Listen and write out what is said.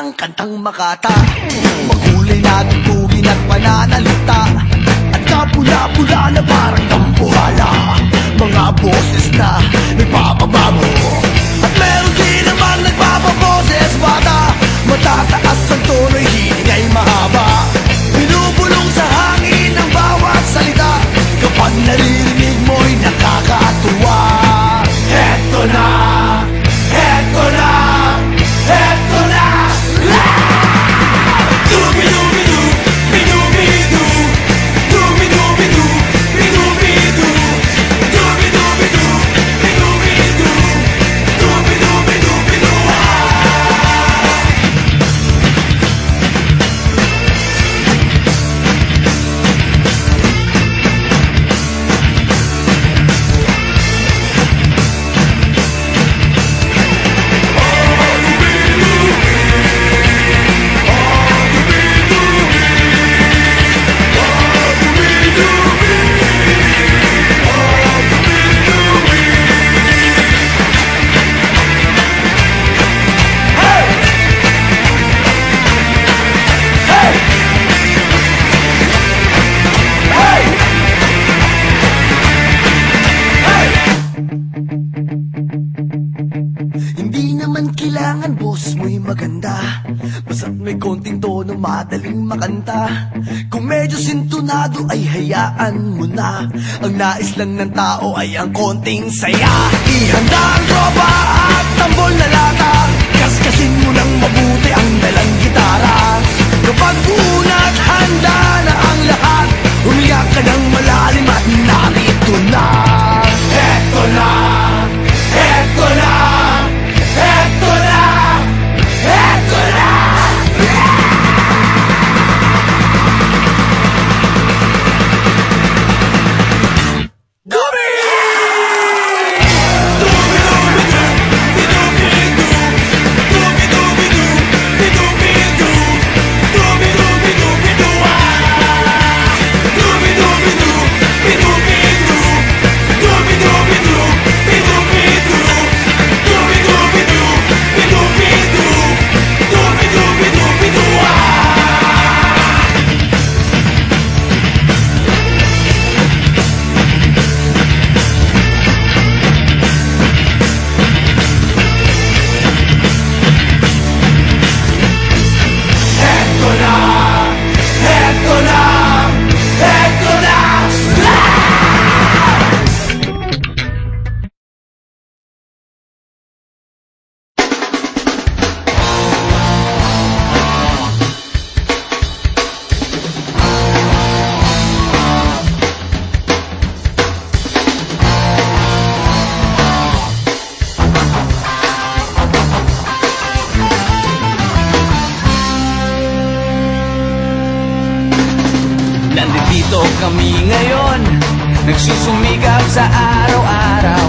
ng kantang Makata. Magulay na tugtugin at pananalita, at kapula-pula na parang tambuhala. Mga boses na nagpapabago, at meron din naman nagpapaboses bata. Matataas ang tono'y hiling ay mahaba, binubulong sa hangin ang bawat salita. Kapag naririnig mo'y nakakatuwa. Heto na, heto na, heto na. Dubi-dubi-du, bidubi-du, dubi-dubi-du, bidubi-du, dubi-dubi-du, bidubi-du, dubi-dubi-du, bidu. Hindi naman kailangan boses mo'y maganda, basta't may konting tono madaling makanta. Kung medyo sintonado ay hayaan mo na, ang nais lang ng tao ay ang konting saya. Ihanda ang tropa at tambol na lata, kaskasin mo ng mabuti ang dalang gitara. Kapag buo na at handa na ang lahat, umiyak ka ng malalim at narito na. Eto na, eto na, eto na, eto na. Dubi! Nandito kami ngayon, nagsusumikap sa araw-araw